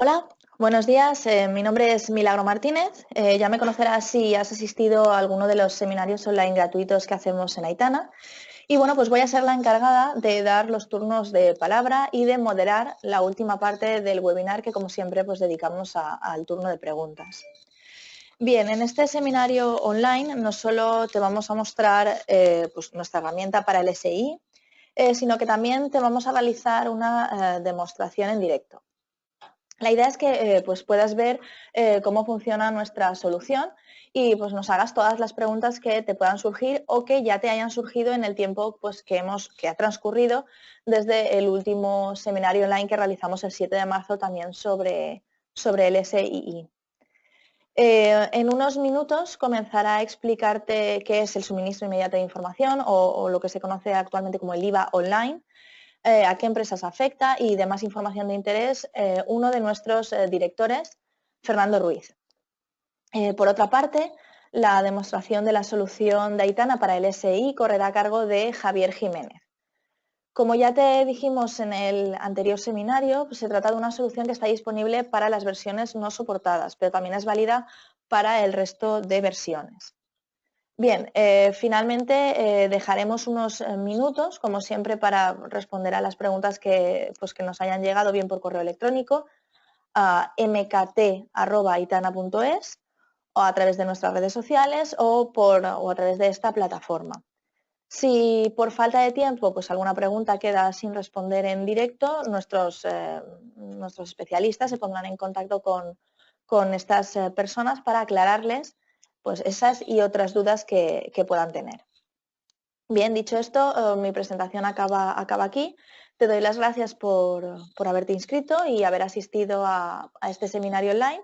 Hola, buenos días. Mi nombre es Milagro Martínez. Ya me conocerás si has asistido a alguno de los seminarios online gratuitos que hacemos en Aitana. Y bueno, pues voy a ser la encargada de dar los turnos de palabra y de moderar la última parte del webinar que, como siempre, pues dedicamos al turno de preguntas. Bien, en este seminario online no solo te vamos a mostrar pues nuestra herramienta para el SI, sino que también te vamos a realizar una demostración en directo. La idea es que pues puedas ver cómo funciona nuestra solución y pues nos hagas todas las preguntas que te puedan surgir o que ya te hayan surgido en el tiempo pues, que ha transcurrido desde el último seminario online que realizamos el 7 de marzo también sobre el SII. En unos minutos comenzará a explicarte qué es el suministro inmediato de información o lo que se conoce actualmente como el IVA online, a qué empresas afecta y demás información de interés, uno de nuestros directores, Fernando Ruiz. Por otra parte, la demostración de la solución de Aitana para el SI correrá a cargo de Javier Jiménez. Como ya te dijimos en el anterior seminario, pues se trata de una solución que está disponible para las versiones no soportadas, pero también es válida para el resto de versiones. Bien, finalmente dejaremos unos minutos, como siempre, para responder a las preguntas que nos hayan llegado bien por correo electrónico a mkt@aitana.es o a través de nuestras redes sociales o a través de esta plataforma. Si por falta de tiempo pues alguna pregunta queda sin responder en directo, nuestros especialistas se pondrán en contacto con estas personas para aclararles pues esas y otras dudas que puedan tener. Bien, dicho esto, mi presentación acaba aquí. Te doy las gracias por haberte inscrito y haber asistido a este seminario online.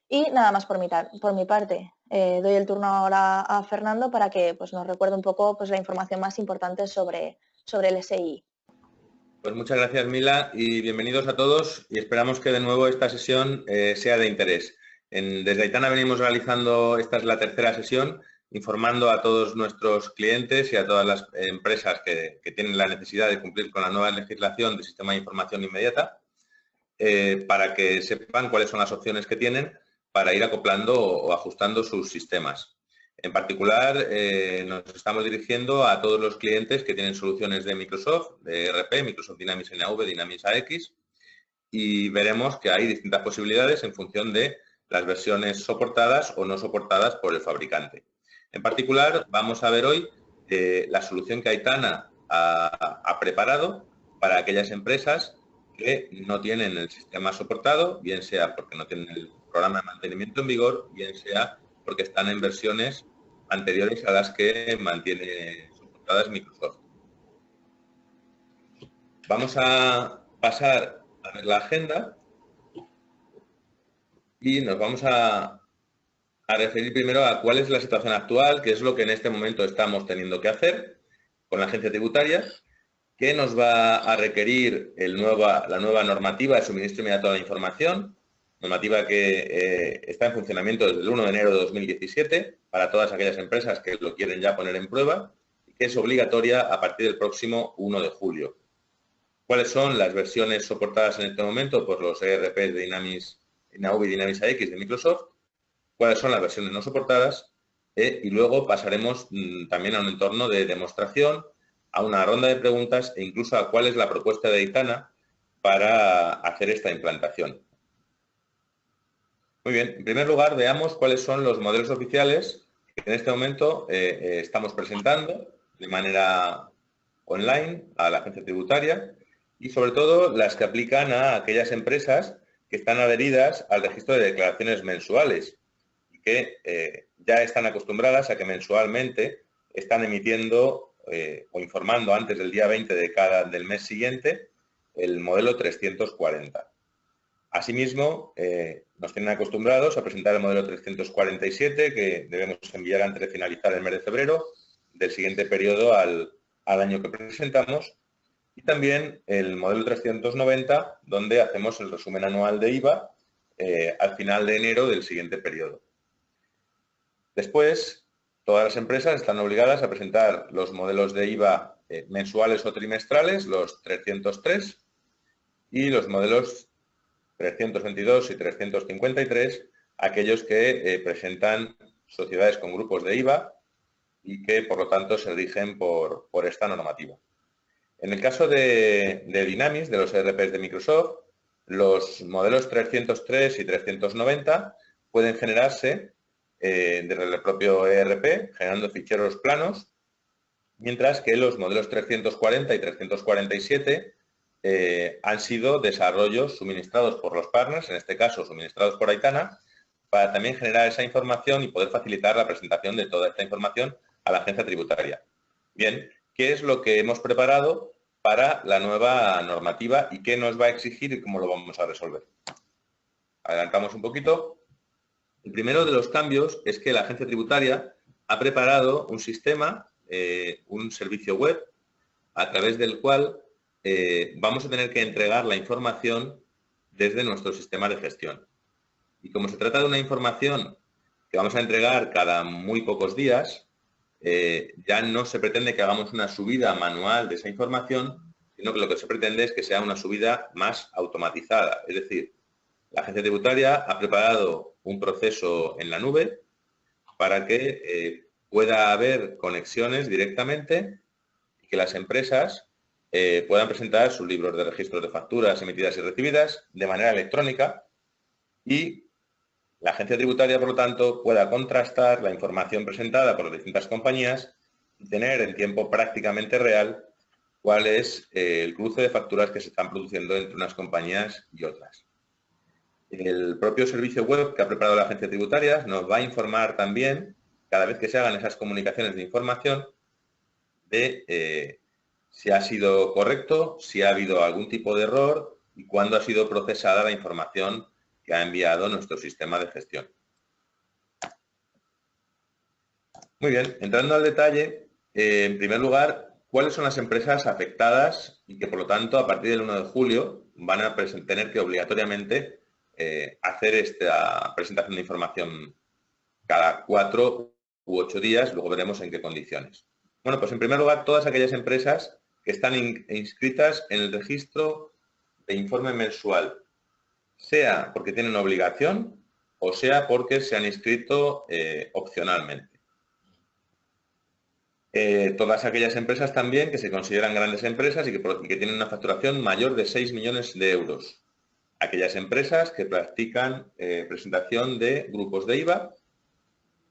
Y nada más por mi parte. Doy el turno ahora a Fernando para que pues, nos recuerde un poco pues, la información más importante sobre el SI. Pues muchas gracias, Mila, y bienvenidos a todos, y esperamos que de nuevo esta sesión sea de interés. Desde Aitana venimos realizando, esta es la tercera sesión, informando a todos nuestros clientes y a todas las empresas que tienen la necesidad de cumplir con la nueva legislación de Sistema de Información Inmediata, para que sepan cuáles son las opciones que tienen para ir acoplando o ajustando sus sistemas. En particular, nos estamos dirigiendo a todos los clientes que tienen soluciones de Microsoft, de ERP, Microsoft Dynamics NAV, Dynamics AX, y veremos que hay distintas posibilidades en función de las versiones soportadas o no soportadas por el fabricante. En particular, vamos a ver hoy la solución que Aitana ha preparado para aquellas empresas que no tienen el sistema soportado, bien sea porque no tienen el programa de mantenimiento en vigor, bien sea porque están en versiones anteriores a las que mantiene soportadas Microsoft. Vamos a pasar a ver la agenda y nos vamos a referir primero a cuál es la situación actual, qué es lo que en este momento estamos teniendo que hacer con la agencia tributaria, qué nos va a requerir la nueva normativa de suministro inmediato de la información, normativa que está en funcionamiento desde el 1 de enero de 2017 para todas aquellas empresas que lo quieren ya poner en prueba y que es obligatoria a partir del próximo 1 de julio. ¿Cuáles son las versiones soportadas en este momento por los ERP de Dynamics NAV y Dynamics AX de Microsoft? ¿Cuáles son las versiones no soportadas? Y luego pasaremos también a un entorno de demostración, a una ronda de preguntas e incluso a cuál es la propuesta de Aitana para hacer esta implantación. Muy bien, en primer lugar veamos cuáles son los modelos oficiales que en este momento estamos presentando de manera online a la agencia tributaria y sobre todo las que aplican a aquellas empresas que están adheridas al registro de declaraciones mensuales y que ya están acostumbradas a que mensualmente están emitiendo o informando antes del día 20 del mes siguiente el modelo 340. Asimismo, nos tienen acostumbrados a presentar el modelo 347 que debemos enviar antes de finalizar el mes de febrero del siguiente periodo al año que presentamos, y también el modelo 390, donde hacemos el resumen anual de IVA al final de enero del siguiente periodo. Después, todas las empresas están obligadas a presentar los modelos de IVA mensuales o trimestrales, los 303, y los modelos 322 y 353, aquellos que presentan sociedades con grupos de IVA y que, por lo tanto, se rigen por esta normativa. En el caso de Dynamics, de los ERPs de Microsoft, los modelos 303 y 390 pueden generarse desde el propio ERP, generando ficheros planos, mientras que los modelos 340 y 347 han sido desarrollos suministrados por los partners, en este caso suministrados por Aitana, para también generar esa información y poder facilitar la presentación de toda esta información a la agencia tributaria. Bien, ¿qué es lo que hemos preparado para la nueva normativa y qué nos va a exigir y cómo lo vamos a resolver? Adelantamos un poquito. El primero de los cambios es que la agencia tributaria ha preparado un sistema, un servicio web, a través del cual vamos a tener que entregar la información desde nuestro sistema de gestión. Y como se trata de una información que vamos a entregar cada muy pocos días, ya no se pretende que hagamos una subida manual de esa información, sino que lo que se pretende es que sea una subida más automatizada. Es decir, la agencia tributaria ha preparado un proceso en la nube para que pueda haber conexiones directamente y que las empresas puedan presentar sus libros de registro de facturas emitidas y recibidas de manera electrónica y la agencia tributaria, por lo tanto, pueda contrastar la información presentada por las distintas compañías y tener en tiempo prácticamente real cuál es el cruce de facturas que se están produciendo entre unas compañías y otras. El propio servicio web que ha preparado la agencia tributaria nos va a informar también, cada vez que se hagan esas comunicaciones de información, de si ha sido correcto, si ha habido algún tipo de error y cuándo ha sido procesada la información que ha enviado nuestro sistema de gestión. Muy bien, entrando al detalle, en primer lugar, ¿cuáles son las empresas afectadas y que, por lo tanto, a partir del 1 de julio van a tener que obligatoriamente hacer esta presentación de información cada 4 u 8 días? Luego veremos en qué condiciones. Bueno, pues en primer lugar, todas aquellas empresas que están inscritas en el registro de informe mensual, sea porque tienen obligación o sea porque se han inscrito opcionalmente. Todas aquellas empresas también que se consideran grandes empresas y que tienen una facturación mayor de 6 millones de euros. Aquellas empresas que practican presentación de grupos de IVA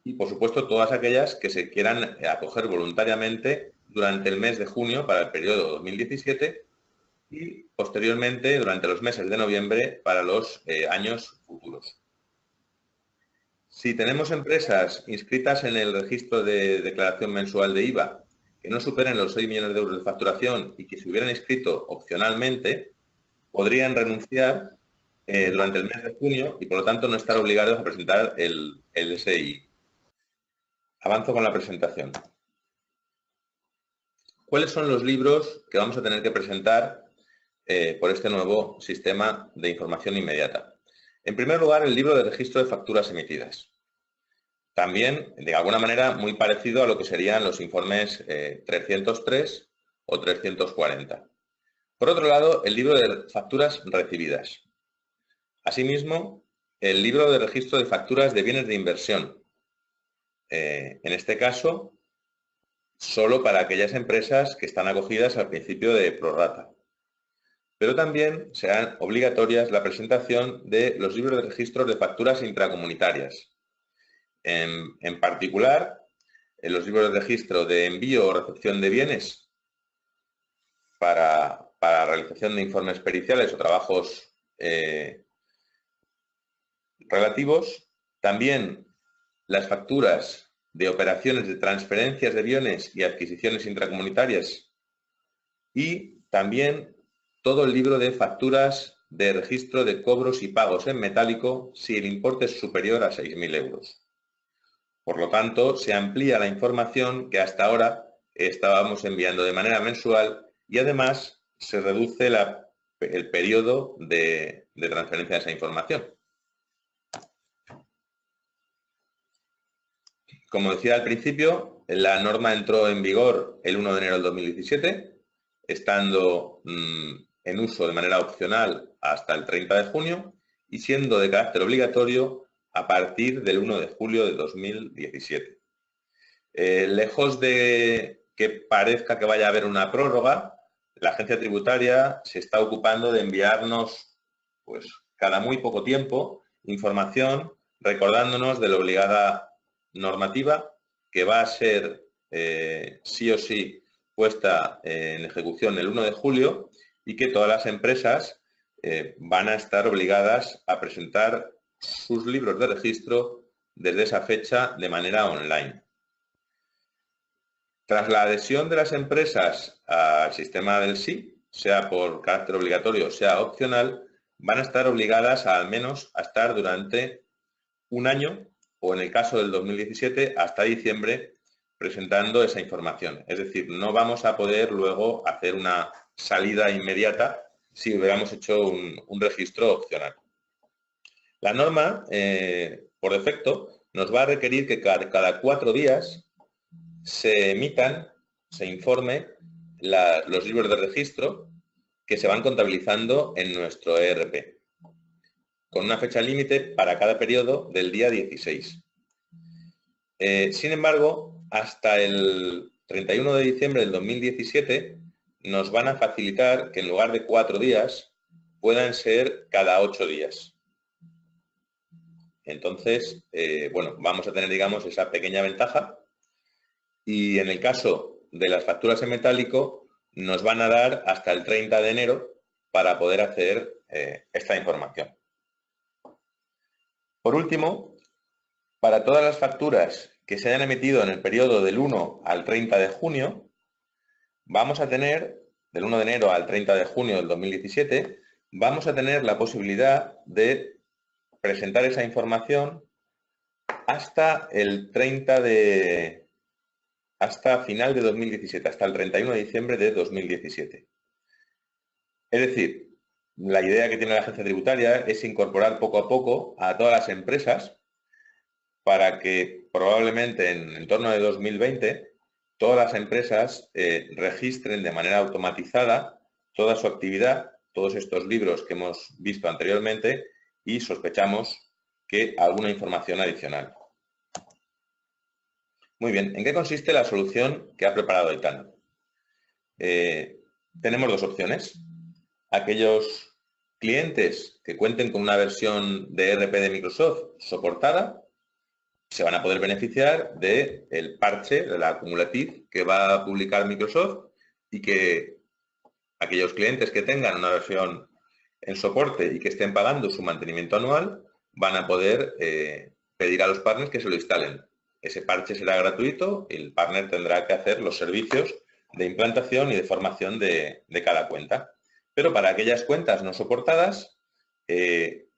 y, por supuesto, todas aquellas que se quieran acoger voluntariamente durante el mes de junio para el periodo 2017 y posteriormente durante los meses de noviembre para los años futuros. Si tenemos empresas inscritas en el registro de declaración mensual de IVA que no superen los 6 millones de euros de facturación y que se hubieran inscrito opcionalmente, podrían renunciar durante el mes de junio y, por lo tanto, no estar obligados a presentar el SI. Avanzo con la presentación. ¿Cuáles son los libros que vamos a tener que presentar por este nuevo sistema de información inmediata? En primer lugar, el libro de registro de facturas emitidas. También, de alguna manera, muy parecido a lo que serían los informes 303 o 340. Por otro lado, el libro de facturas recibidas. Asimismo, el libro de registro de facturas de bienes de inversión. En este caso, solo para aquellas empresas que están acogidas al principio de prorrata. Pero también serán obligatorias la presentación de los libros de registro de facturas intracomunitarias. En particular, en los libros de registro de envío o recepción de bienes para realización de informes periciales o trabajos relativos, también las facturas de operaciones de transferencias de bienes y adquisiciones intracomunitarias y también todo el libro de facturas de registro de cobros y pagos en metálico si el importe es superior a 6.000 euros. Por lo tanto, se amplía la información que hasta ahora estábamos enviando de manera mensual y además se reduce el periodo de transferencia de esa información. Como decía al principio, la norma entró en vigor el 1 de enero del 2017, estando en uso de manera opcional hasta el 30 de junio y siendo de carácter obligatorio a partir del 1 de julio de 2017. Lejos de que parezca que vaya a haber una prórroga, la agencia tributaria se está ocupando de enviarnos, pues, cada muy poco tiempo, información recordándonos de la obligada normativa que va a ser sí o sí puesta en ejecución el 1 de julio y que todas las empresas van a estar obligadas a presentar sus libros de registro desde esa fecha de manera online. Tras la adhesión de las empresas al sistema del SI, sea por carácter obligatorio o sea opcional, van a estar obligadas al menos a estar durante un año o en el caso del 2017 hasta diciembre presentando esa información. Es decir, no vamos a poder luego hacer una salida inmediata si hubiéramos hecho un registro opcional. La norma, por defecto, nos va a requerir que cada 4 días se emitan, se informe los libros de registro que se van contabilizando en nuestro ERP, con una fecha límite para cada periodo del día 16. Sin embargo, hasta el 31 de diciembre del 2017 nos van a facilitar que en lugar de 4 días puedan ser cada 8 días. Entonces, bueno, vamos a tener, digamos, esa pequeña ventaja. Y en el caso de las facturas en metálico, nos van a dar hasta el 30 de enero para poder hacer esta información. Por último, para todas las facturas que se hayan emitido en el periodo del 1 al 30 de junio, vamos a tener, del 1 de enero al 30 de junio del 2017, vamos a tener la posibilidad de presentar esa información hasta el 30 de... hasta final de 2017, hasta el 31 de diciembre de 2017. Es decir, la idea que tiene la agencia tributaria es incorporar poco a poco a todas las empresas para que probablemente en torno de 2020 todas las empresas registren de manera automatizada toda su actividad, todos estos libros que hemos visto anteriormente y sospechamos que alguna información adicional. Muy bien, ¿en qué consiste la solución que ha preparado Aitana? Tenemos 2 opciones. Aquellos clientes que cuenten con una versión de ERP de Microsoft soportada se van a poder beneficiar del parche, de la acumulative que va a publicar Microsoft y que aquellos clientes que tengan una versión en soporte y que estén pagando su mantenimiento anual van a poder pedir a los partners que se lo instalen. Ese parche será gratuito y el partner tendrá que hacer los servicios de implantación y de formación de cada cuenta. Pero para aquellas cuentas no soportadas,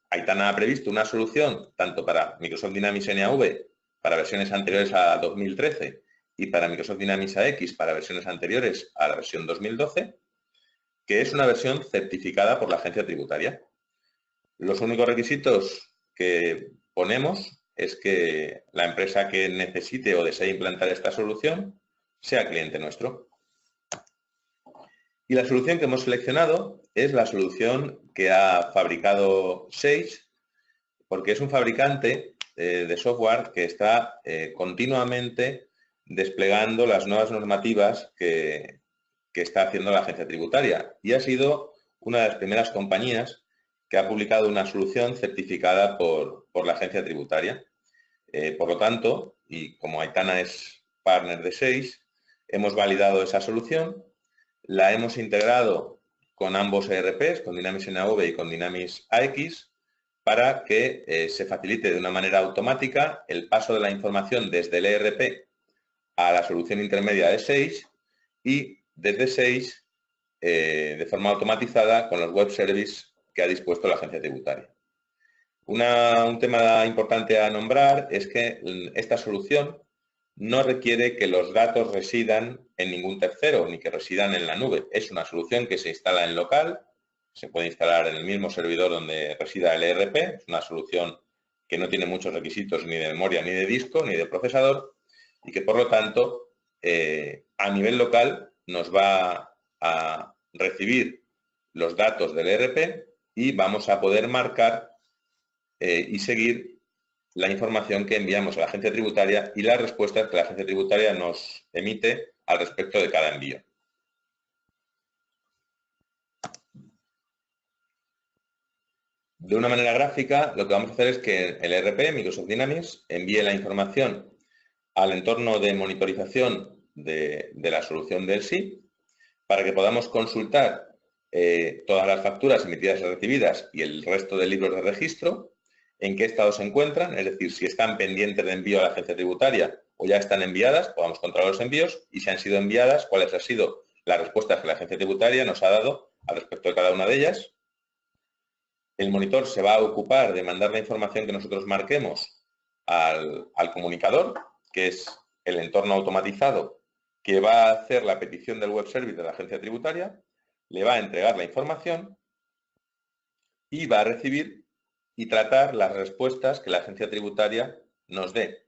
Aitana ha previsto una solución tanto para Microsoft Dynamics NAV para versiones anteriores a 2013 y para Microsoft Dynamics AX para versiones anteriores a la versión 2012, que es una versión certificada por la agencia tributaria. Los únicos requisitos que ponemos es que la empresa que necesite o desee implantar esta solución sea cliente nuestro. Y la solución que hemos seleccionado es la solución que ha fabricado Sage, porque es un fabricante de software que está continuamente desplegando las nuevas normativas que está haciendo la agencia tributaria. Y ha sido una de las primeras compañías que ha publicado una solución certificada por la agencia tributaria. Por lo tanto, y como Aitana es partner de Sage, hemos validado esa solución, la hemos integrado con ambos ERPs, con Dynamics NAV y con Dynamics AX, para que se facilite de una manera automática el paso de la información desde el ERP a la solución intermedia de Sage y desde Sage de forma automatizada con los web services que ha dispuesto la agencia tributaria. Un tema importante a nombrar es que esta solución no requiere que los datos residan en ningún tercero ni que residan en la nube. Es una solución que se instala en local, se puede instalar en el mismo servidor donde resida el ERP. Es una solución que no tiene muchos requisitos ni de memoria, ni de disco, ni de procesador y que por lo tanto a nivel local nos va a recibir los datos del ERP y vamos a poder marcar y seguir la información que enviamos a la agencia tributaria y las respuestas que la agencia tributaria nos emite al respecto de cada envío. De una manera gráfica, lo que vamos a hacer es que el ERP, Microsoft Dynamics, envíe la información al entorno de monitorización de la solución del SI para que podamos consultar todas las facturas emitidas y recibidas y el resto de libros de registro, en qué estado se encuentran, es decir, si están pendientes de envío a la agencia tributaria o ya están enviadas, podamos controlar los envíos y si han sido enviadas, cuáles han sido las respuestas que la agencia tributaria nos ha dado al respecto de cada una de ellas. El monitor se va a ocupar de mandar la información que nosotros marquemos al comunicador, que es el entorno automatizado que va a hacer la petición del web service de la agencia tributaria, le va a entregar la información y va a recibir y tratar las respuestas que la agencia tributaria nos dé,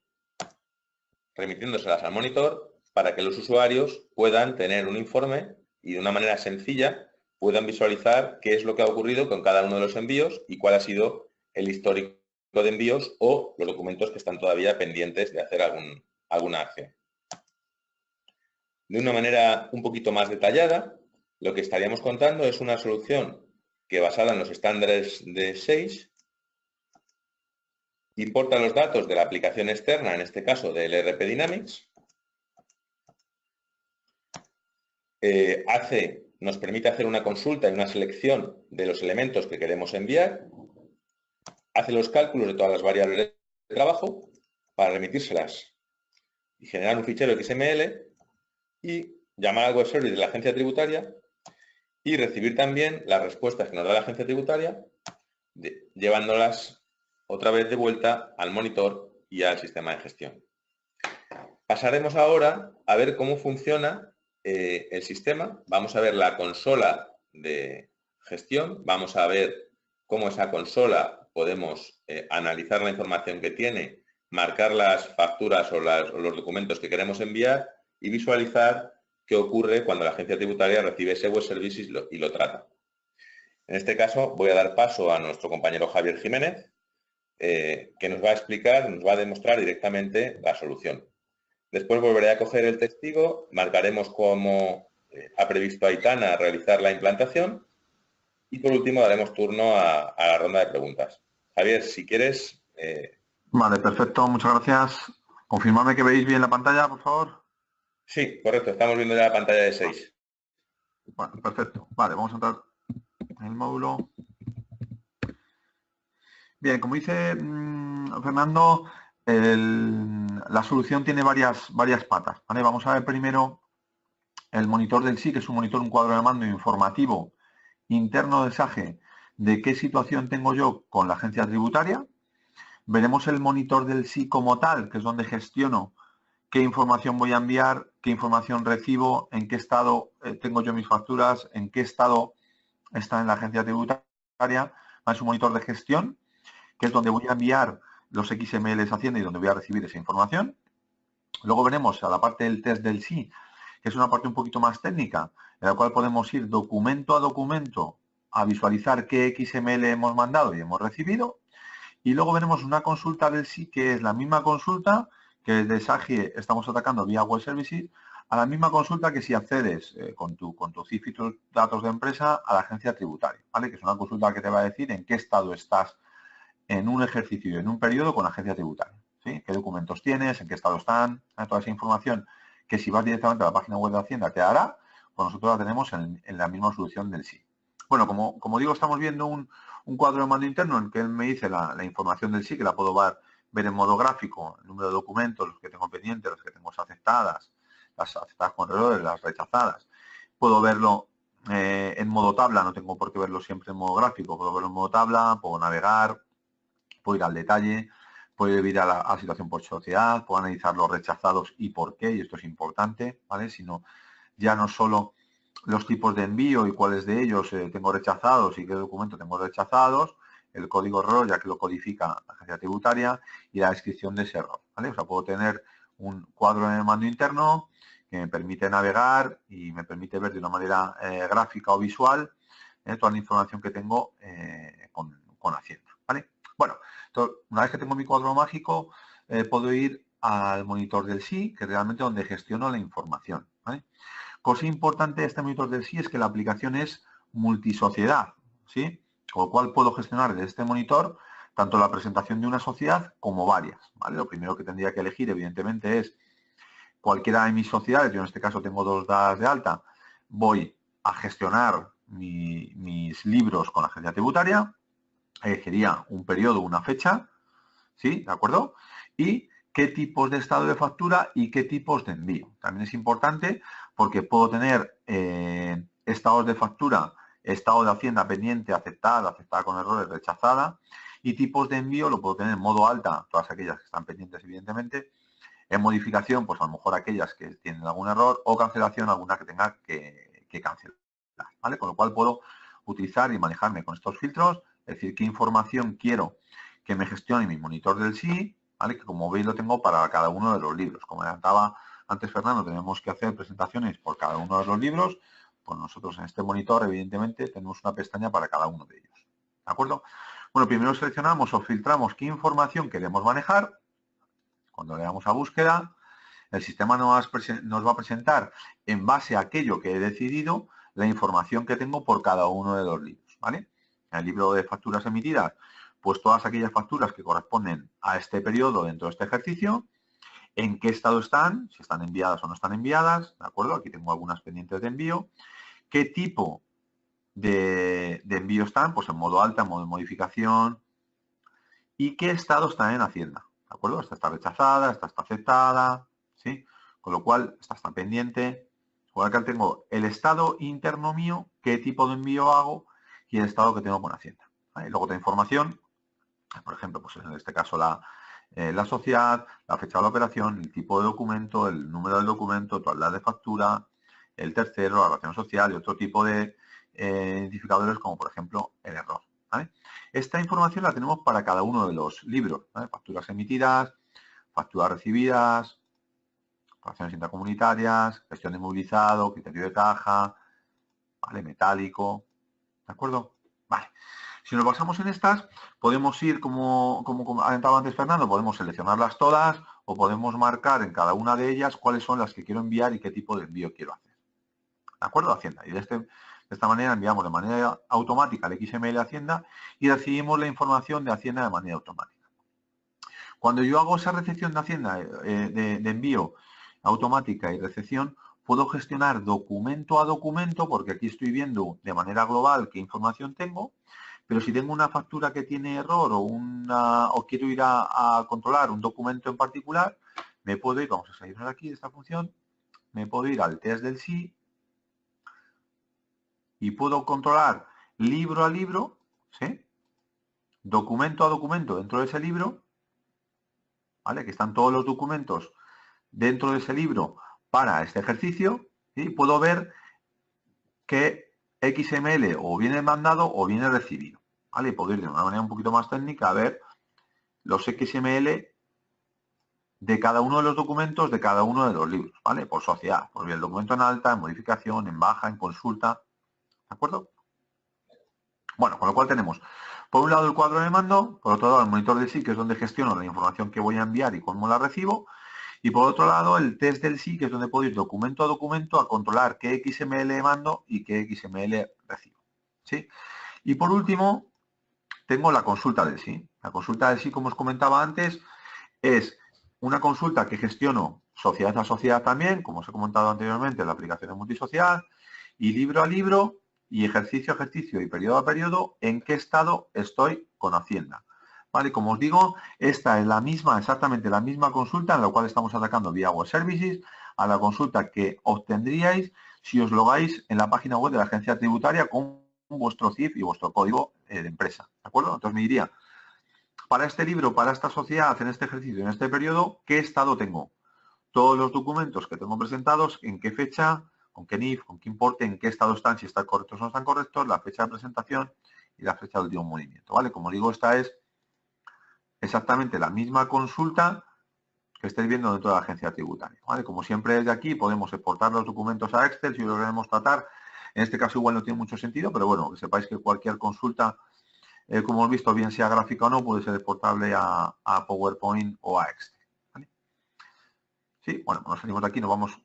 remitiéndoselas al monitor para que los usuarios puedan tener un informe y de una manera sencilla puedan visualizar qué es lo que ha ocurrido con cada uno de los envíos y cuál ha sido el histórico de envíos o los documentos que están todavía pendientes de hacer alguna acción. De una manera un poquito más detallada, lo que estaríamos contando es una solución que basada en los estándares de SAGE importa los datos de la aplicación externa, en este caso del ERP Dynamics, nos permite hacer una consulta y una selección de los elementos que queremos enviar, hace los cálculos de todas las variables de trabajo para remitírselas y generar un fichero XML y llamar al web service de la agencia tributaria y recibir también las respuestas que nos da la agencia tributaria, llevándolas otra vez de vuelta al monitor y al sistema de gestión. Pasaremos ahora a ver cómo funciona el sistema. Vamos a ver la consola de gestión, vamos a ver cómo esa consola podemos analizar la información que tiene, marcar las facturas o los documentos que queremos enviar y visualizar qué ocurre cuando la agencia tributaria recibe ese web service y lo trata. En este caso voy a dar paso a nuestro compañero Javier Jiménez, que nos va a explicar, nos va a demostrar directamente la solución. Después volveré a coger el testigo, marcaremos cómo ha previsto Aitana realizar la implantación y por último daremos turno a la ronda de preguntas. Javier, si quieres... Vale, perfecto, muchas gracias. Confirmadme que veis bien la pantalla, por favor. Sí, correcto, estamos viendo ya la pantalla de 6. Bueno, perfecto. Vale, vamos a entrar en el módulo. Bien, como dice Fernando, la solución tiene varias patas, ¿vale? Vamos a ver primero el monitor del SI, que es un cuadro de mando informativo interno de SAGE de qué situación tengo yo con la agencia tributaria. Veremos el monitor del SI como tal, que es donde gestiono qué información voy a enviar, qué información recibo, en qué estado tengo yo mis facturas, en qué estado está en la agencia tributaria. Es un monitor de gestión, que es donde voy a enviar los XMLs a Hacienda y donde voy a recibir esa información. Luego veremos a la parte del test del SI, que es una parte un poquito más técnica, en la cual podemos ir documento a documento a visualizar qué XML hemos mandado y hemos recibido. Y luego veremos una consulta del SI, que es la misma consulta que desde SAGE estamos atacando vía Web Services, a la misma consulta que si accedes con tu CIF y tus datos de empresa a la agencia tributaria, ¿vale? Que es una consulta que te va a decir en qué estado estás en un ejercicio y en un periodo con la agencia tributaria, ¿sí? ¿Qué documentos tienes? ¿En qué estado están? Toda esa información que si vas directamente a la página web de Hacienda te dará, pues nosotros la tenemos en la misma solución del SI. Bueno, como digo, estamos viendo un cuadro de mando interno en el que él me dice la información del SI, que la puedo ver en modo gráfico, el número de documentos, los que tengo pendientes, los que tengo aceptadas, las aceptadas con errores, las rechazadas. Puedo verlo en modo tabla, no tengo por qué verlo siempre en modo gráfico, puedo verlo en modo tabla, puedo navegar, puedo ir al detalle, puedo ir a la situación por sociedad, puedo analizar los rechazados y por qué, y esto es importante, ¿vale? Sino ya no solo los tipos de envío y cuáles de ellos tengo rechazados y qué documento tengo rechazados, el código error ya que lo codifica la agencia tributaria y la descripción de ese error, ¿vale? O sea, puedo tener un cuadro en el mando interno que me permite navegar y me permite ver de una manera gráfica o visual toda la información que tengo con Hacienda, ¿vale? Bueno, entonces, una vez que tengo mi cuadro mágico, puedo ir al monitor del sí, que es realmente donde gestiono la información, ¿vale? Cosa importante de este monitor del sí es que la aplicación es multisociedad, ¿sí? Con lo cual puedo gestionar desde este monitor tanto la presentación de una sociedad como varias, ¿vale? Lo primero que tendría que elegir, evidentemente, es cualquiera de mis sociedades. Yo en este caso tengo 2 dadas de alta. Voy a gestionar mis libros con la agencia tributaria. Elegiría un periodo, una fecha, ¿sí? ¿De acuerdo? Y qué tipos de estado de factura y qué tipos de envío. También es importante porque puedo tener estados de factura, estado de hacienda pendiente, aceptada con errores, rechazada, y tipos de envío lo puedo tener en modo alta, todas aquellas que están pendientes, evidentemente. En modificación, pues a lo mejor aquellas que tienen algún error, o cancelación, alguna que tenga que cancelar, ¿vale? Con lo cual puedo utilizar y manejarme con estos filtros, es decir, qué información quiero que me gestione mi monitor del sí, ¿vale? Que como veis lo tengo para cada uno de los libros. Como adelantaba antes Fernando, tenemos que hacer presentaciones por cada uno de los libros, pues nosotros en este monitor, evidentemente, tenemos una pestaña para cada uno de ellos. ¿De acuerdo? Bueno, primero seleccionamos o filtramos qué información queremos manejar. Cuando le damos a búsqueda, el sistema nos va a presentar, en base a aquello que he decidido, la información que tengo por cada uno de los libros, ¿vale? En el libro de facturas emitidas, pues todas aquellas facturas que corresponden a este periodo dentro de este ejercicio, en qué estado están, si están enviadas o no están enviadas, ¿de acuerdo? Aquí tengo algunas pendientes de envío. ¿Qué tipo de envío están? Pues en modo alta, en modo de modificación. ¿Y qué estado están en Hacienda? ¿De acuerdo? Esta está rechazada, esta está aceptada, ¿sí? Con lo cual, esta está pendiente. Por acá tengo el estado interno mío, qué tipo de envío hago y el estado que tengo con Hacienda. ¿Vale? Luego otra información, por ejemplo, pues en este caso la sociedad, la fecha de la operación, el tipo de documento, el número del documento, totalidad de factura, el tercero, la relación social y otro tipo de identificadores como por ejemplo el error. ¿Vale? Esta información la tenemos para cada uno de los libros, ¿vale? Facturas emitidas, facturas recibidas, relaciones intracomunitarias, gestión de inmovilizado, criterio de caja, ¿vale? Metálico, ¿de acuerdo? Vale. Si nos basamos en estas, podemos ir, como adelantaba antes Fernando, podemos seleccionarlas todas o podemos marcar en cada una de ellas cuáles son las que quiero enviar y qué tipo de envío quiero hacer. ¿De acuerdo? Hacienda. Y de esta manera enviamos de manera automática el XML a Hacienda y recibimos la información de Hacienda de manera automática. Cuando yo hago esa recepción de Hacienda, de envío automática y recepción, puedo gestionar documento a documento, porque aquí estoy viendo de manera global qué información tengo, pero si tengo una factura que tiene error o quiero ir a controlar un documento en particular, me puedo ir, vamos a salirnos de aquí de esta función, me puedo ir al test del sí y puedo controlar libro a libro, ¿sí? Documento a documento dentro de ese libro, ¿vale? Que están todos los documentos dentro de ese libro para este ejercicio, y puedo ver qué XML o viene mandado o viene recibido, ¿vale? Y puedo ir de una manera un poquito más técnica a ver los XML de cada uno de los documentos de cada uno de los libros, ¿vale? Por sociedad, por el documento en alta, en modificación, en baja, en consulta, ¿de acuerdo? Bueno, con lo cual tenemos, por un lado, el cuadro de mando, por otro lado, el monitor del sí, que es donde gestiono la información que voy a enviar y cómo la recibo, y por otro lado, el test del sí, que es donde puedo ir documento a documento a controlar qué XML mando y qué XML recibo, ¿sí? Y por último, tengo la consulta del sí. La consulta del sí, como os comentaba antes, es una consulta que gestiono sociedad a sociedad también, como os he comentado anteriormente, la aplicación de multisociedad, y libro a libro, y ejercicio a ejercicio y periodo a periodo, en qué estado estoy con Hacienda. ¿Vale? Como os digo, esta es la misma, exactamente la misma consulta en la cual estamos atacando vía Web Services a la consulta que obtendríais si os logáis en la página web de la agencia tributaria con vuestro CIF y vuestro código de empresa. ¿De acuerdo? Entonces me diría, para este libro, para esta sociedad, en este ejercicio, en este periodo, ¿qué estado tengo? Todos los documentos que tengo presentados, en qué fecha, con qué NIF, con qué importe, en qué estado están, si están correctos o no están correctos, la fecha de presentación y la fecha del último movimiento, ¿vale? Como digo, esta es exactamente la misma consulta que estáis viendo dentro de la agencia tributaria, ¿vale? Como siempre desde aquí podemos exportar los documentos a Excel si lo queremos tratar. En este caso igual no tiene mucho sentido, pero bueno, que sepáis que cualquier consulta como hemos visto, bien sea gráfica o no, puede ser exportable a PowerPoint o a Excel. ¿Vale? Sí, bueno, nos salimos de aquí, nos vamos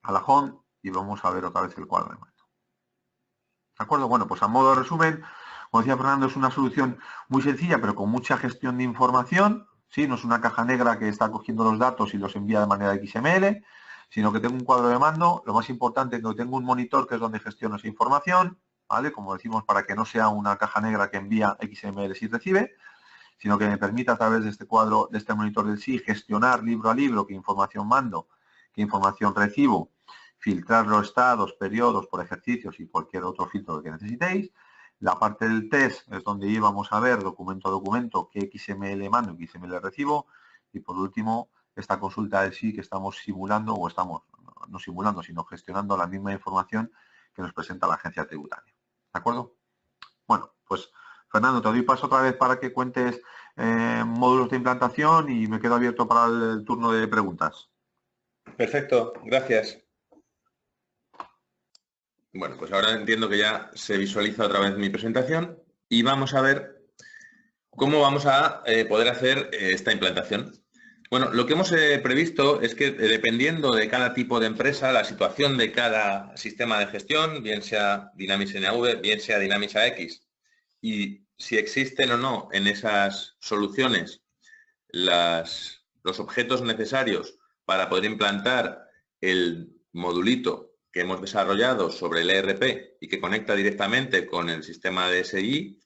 a la Home y vamos a ver otra vez el cuadro de mando. ¿De acuerdo? Bueno, pues a modo de resumen, como decía Fernando, es una solución muy sencilla, pero con mucha gestión de información. ¿Sí? No es una caja negra que está cogiendo los datos y los envía de manera XML, sino que tengo un cuadro de mando. Lo más importante es que tengo un monitor, que es donde gestiono esa información, ¿vale? Como decimos, para que no sea una caja negra que envía XML y recibe, sino que me permita a través de este cuadro, de este monitor del SI, gestionar libro a libro qué información mando, qué información recibo, filtrar los estados, periodos por ejercicios y cualquier otro filtro que necesitéis. La parte del test es donde íbamos a ver documento a documento qué XML mando y XML recibo. Y por último, esta consulta del SI que estamos simulando, o estamos no simulando, sino gestionando la misma información que nos presenta la agencia tributaria. ¿De acuerdo? Bueno, pues Fernando, te doy paso otra vez para que cuentes módulos de implantación y me quedo abierto para el turno de preguntas. Perfecto, gracias. Bueno, pues ahora entiendo que ya se visualiza otra vez mi presentación y vamos a ver cómo vamos a poder hacer esta implantación. Bueno, lo que hemos previsto es que dependiendo de cada tipo de empresa, la situación de cada sistema de gestión, bien sea Dynamics NAV, bien sea Dynamics AX, y si existen o no en esas soluciones los objetos necesarios para poder implantar el modulito que hemos desarrollado sobre el ERP y que conecta directamente con el sistema de SI,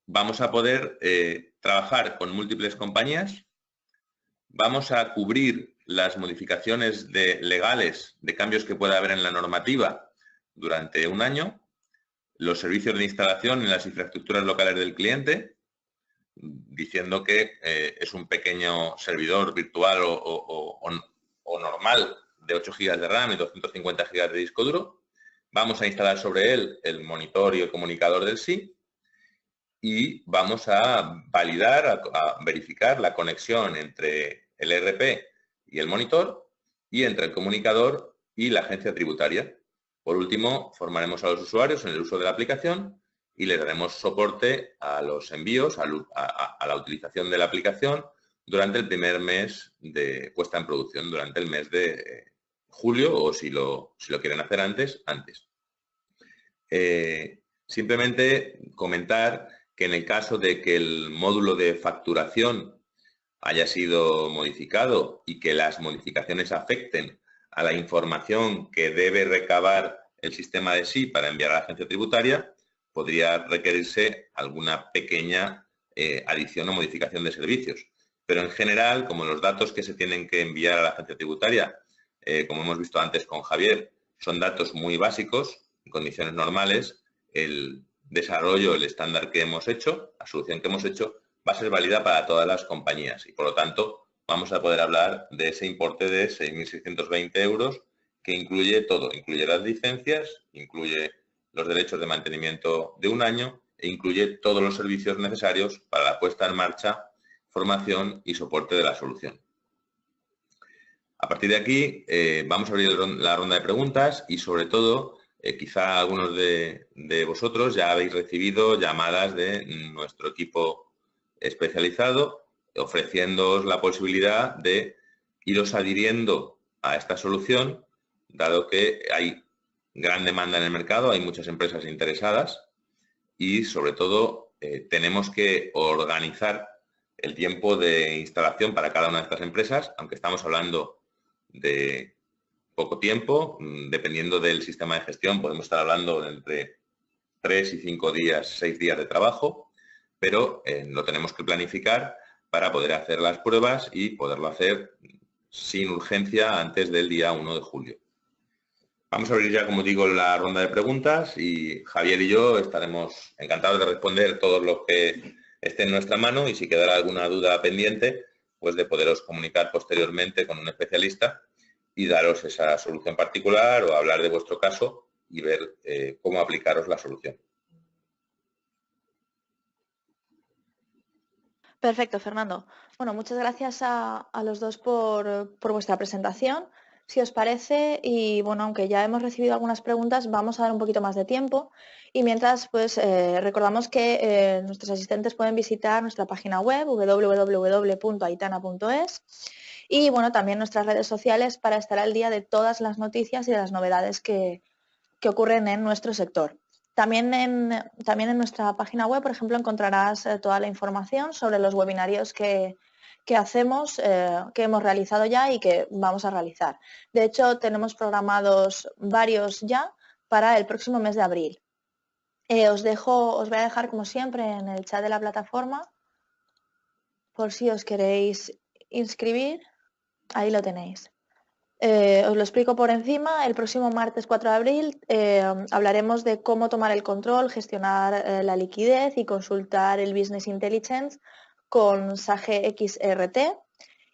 vamos a poder trabajar con múltiples compañías, vamos a cubrir las modificaciones legales de cambios que pueda haber en la normativa durante un año, los servicios de instalación en las infraestructuras locales del cliente, diciendo que es un pequeño servidor virtual o normal de 8 GB de RAM y 250 GB de disco duro. Vamos a instalar sobre él el monitor y el comunicador del SI y vamos a validar, a verificar la conexión entre el ERP y el monitor y entre el comunicador y la agencia tributaria. Por último, formaremos a los usuarios en el uso de la aplicación y les daremos soporte a los envíos, a la utilización de la aplicación durante el primer mes de puesta en producción, durante el mes de julio o si lo quieren hacer antes. Simplemente comentar que en el caso de que el módulo de facturación haya sido modificado y que las modificaciones afecten a la información que debe recabar el sistema de SI para enviar a la agencia tributaria, podría requerirse alguna pequeña adición o modificación de servicios. Pero en general, como los datos que se tienen que enviar a la agencia tributaria, como hemos visto antes con Javier, son datos muy básicos, en condiciones normales, el desarrollo, el estándar que hemos hecho, la solución que hemos hecho, va a ser válida para todas las compañías y, por lo tanto, vamos a poder hablar de ese importe de 6.620 euros que incluye todo, incluye las licencias, incluye los derechos de mantenimiento de un año e incluye todos los servicios necesarios para la puesta en marcha, formación y soporte de la solución. A partir de aquí, vamos a abrir la ronda de preguntas y, sobre todo, quizá algunos de vosotros ya habéis recibido llamadas de nuestro equipo especializado ofreciéndoos la posibilidad de iros adhiriendo a esta solución, dado que hay gran demanda en el mercado, hay muchas empresas interesadas y, sobre todo, tenemos que organizar el tiempo de instalación para cada una de estas empresas, aunque estamos hablando de poco tiempo, dependiendo del sistema de gestión, podemos estar hablando de entre 3 y 5 días, 6 días de trabajo, pero lo tenemos que planificar para poder hacer las pruebas y poderlo hacer sin urgencia antes del día 1 de julio. Vamos a abrir ya, como digo, la ronda de preguntas y Javier y yo estaremos encantados de responder todos los que esté en nuestra mano y si quedara alguna duda pendiente, pues de poderos comunicar posteriormente con un especialista y daros esa solución particular o hablar de vuestro caso y ver cómo aplicaros la solución. Perfecto, Fernando. Bueno, muchas gracias a los dos por vuestra presentación. si os parece, y bueno, aunque ya hemos recibido algunas preguntas, vamos a dar un poquito más de tiempo y mientras pues recordamos que nuestros asistentes pueden visitar nuestra página web www.aitana.es y bueno, también nuestras redes sociales para estar al día de todas las noticias y de las novedades que ocurren en nuestro sector. También en nuestra página web, por ejemplo, encontrarás toda la información sobre los webinarios que hacemos, que hemos realizado ya y que vamos a realizar. De hecho, tenemos programados varios ya para el próximo mes de abril. Os voy a dejar, como siempre, en el chat de la plataforma, por si os queréis inscribir. Ahí lo tenéis. Os lo explico por encima. El próximo martes 4 de abril hablaremos de cómo tomar el control, gestionar la liquidez y consultar el Business Intelligence con Sage XRT.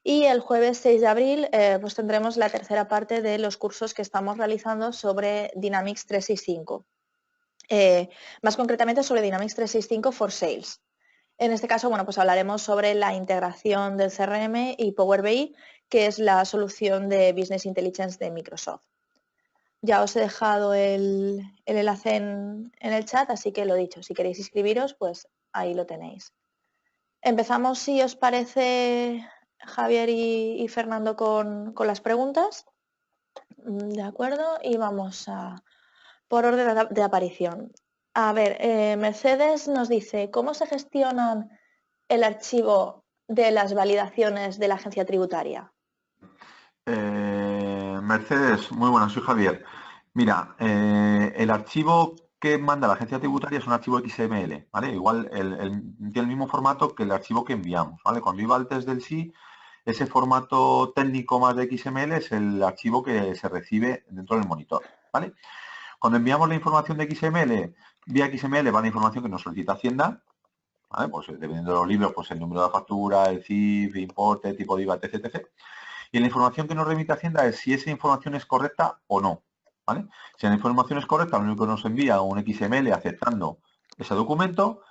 Y el jueves 6 de abril pues tendremos la tercera parte de los cursos que estamos realizando sobre Dynamics 365. Más concretamente sobre Dynamics 365 for Sales. En este caso, bueno, pues hablaremos sobre la integración del CRM y Power BI, que es la solución de Business Intelligence de Microsoft. Ya os he dejado el enlace en el chat, así que lo dicho, si queréis inscribiros, pues ahí lo tenéis. Empezamos, si os parece, Javier y Fernando, con las preguntas. De acuerdo, y vamos por orden de aparición. A ver, Mercedes nos dice, ¿cómo se gestionan el archivo de las validaciones de la agencia tributaria? Mercedes, muy buenas, soy Javier. Mira, el archivo que manda la agencia tributaria es un archivo XML, ¿vale? Igual tiene el mismo formato que el archivo que enviamos, ¿vale? Cuando iba al test del SI, ese formato técnico más de XML es el archivo que se recibe dentro del monitor, ¿vale? Cuando enviamos la información de XML, vía XML va la información que nos solicita Hacienda, ¿vale? Pues dependiendo de los libros, pues el número de la factura, el CIF, importe, tipo de IVA, etc, etc. Y la información que nos remite Hacienda es si esa información es correcta o no, ¿vale? Si la información es correcta, lo único que nos envía un XML aceptando ese documento.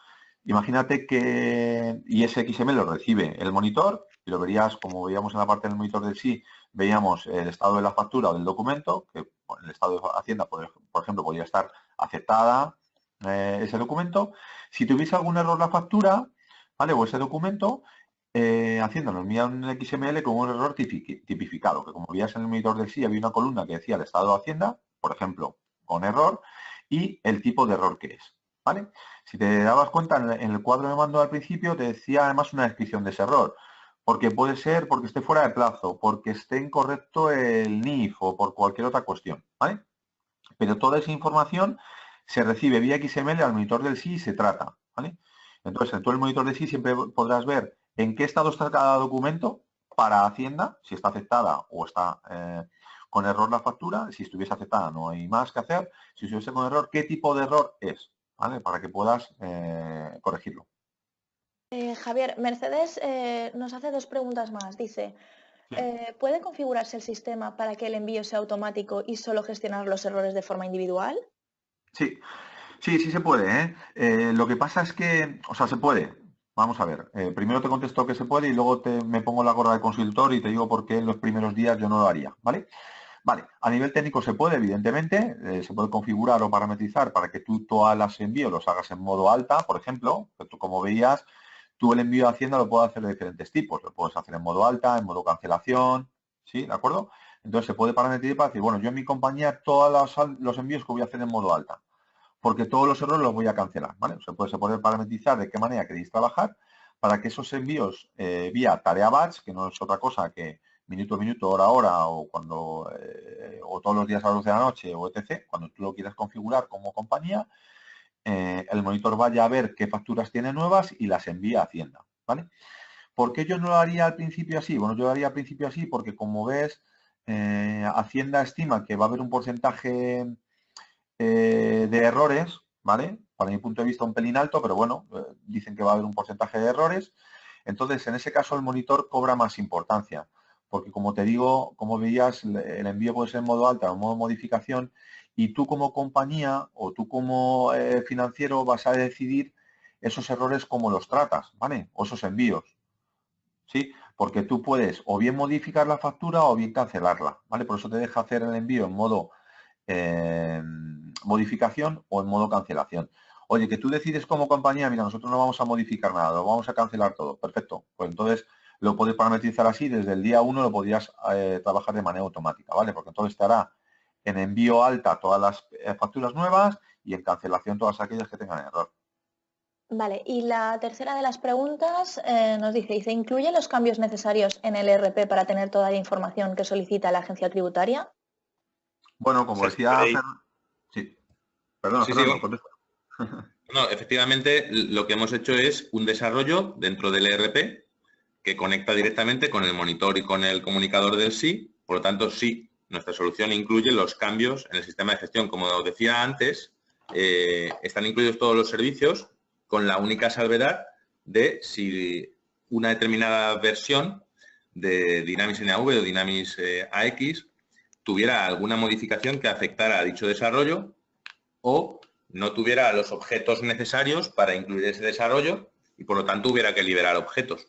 Imagínate que, y ese XML lo recibe el monitor, y lo verías, como veíamos en la parte del monitor del SI, veíamos el estado de la factura o del documento, que el estado de Hacienda, por ejemplo, podría estar aceptada ese documento. Si tuviese algún error la factura, ¿vale? O ese documento, Hacienda nos envía un XML con un error tipificado, que como veías en el monitor del SI había una columna que decía el estado de Hacienda, por ejemplo, con error, y el tipo de error que es, ¿vale? Si te dabas cuenta, en el cuadro de mando al principio te decía además una descripción de ese error, porque puede ser porque esté fuera de plazo, porque esté incorrecto el NIF o por cualquier otra cuestión, ¿vale? Pero toda esa información se recibe vía XML al monitor del SI y se trata, ¿vale? Entonces, en todo el monitor del SI siempre podrás ver en qué estado está cada documento para Hacienda, si está aceptada o está con error la factura. Si estuviese aceptada no hay más que hacer. Si estuviese con error, qué tipo de error es, ¿vale? Para que puedas corregirlo. Javier, Mercedes nos hace dos preguntas más. Dice, ¿puede configurarse el sistema para que el envío sea automático y solo gestionar los errores de forma individual? Sí, sí, sí se puede, ¿eh? Lo que pasa es que, o sea, se puede. Vamos a ver, primero te contesto que se puede y luego me pongo la gorra de consultor y te digo por qué en los primeros días yo no lo haría, ¿vale? Vale, a nivel técnico se puede, evidentemente, se puede configurar o parametrizar para que tú todas las envíos los hagas en modo alta, por ejemplo, que tú como veías, tú el envío de Hacienda lo puedes hacer de diferentes tipos, lo puedes hacer en modo alta, en modo cancelación, ¿sí? ¿De acuerdo? Entonces se puede parametrizar para decir, bueno, yo en mi compañía todos los envíos que voy a hacer en modo alta, porque todos los errores los voy a cancelar, ¿vale? Se puede parametrizar de qué manera queréis trabajar para que esos envíos vía tarea batch, que no es otra cosa que minuto a minuto, hora a hora, o cuando o todos los días a las 12 de la noche, o etc., cuando tú lo quieras configurar como compañía, el monitor vaya a ver qué facturas tiene nuevas y las envía a Hacienda, ¿vale? ¿Por qué yo no lo haría al principio así? Bueno, yo lo haría al principio así porque, como ves, Hacienda estima que va a haber un porcentaje de errores, ¿vale? Para mi punto de vista un pelín alto, pero bueno, dicen que va a haber un porcentaje de errores. Entonces, en ese caso, el monitor cobra más importancia, porque como te digo, como veías, el envío puede ser en modo alta o en modo modificación, y tú como compañía o tú como financiero vas a decidir esos errores cómo los tratas, ¿vale? O esos envíos, ¿sí? porque tú puedes o bien modificar la factura o bien cancelarla, ¿vale? Por eso te deja hacer el envío en modo modificación o en modo cancelación. Oye, que tú decides como compañía, mira, nosotros no vamos a modificar nada, lo vamos a cancelar todo. Perfecto. Pues entonces lo puedes parametrizar así, desde el día 1 lo podrías trabajar de manera automática, ¿vale? Porque entonces estará en envío alta todas las facturas nuevas y en cancelación todas aquellas que tengan error. Vale, y la tercera de las preguntas nos dice, ¿incluye los cambios necesarios en el ERP para tener toda la información que solicita la agencia tributaria? Bueno, como decía sí. Perdona, Sí, Fernando, bueno. No, efectivamente, lo que hemos hecho es un desarrollo dentro del ERP que conecta directamente con el monitor y con el comunicador del SI. Por lo tanto, sí, nuestra solución incluye los cambios en el sistema de gestión. Como os decía antes, están incluidos todos los servicios con la única salvedad de si una determinada versión de Dynamics NAV o Dynamics AX tuviera alguna modificación que afectara a dicho desarrollo o no tuviera los objetos necesarios para incluir ese desarrollo y por lo tanto hubiera que liberar objetos.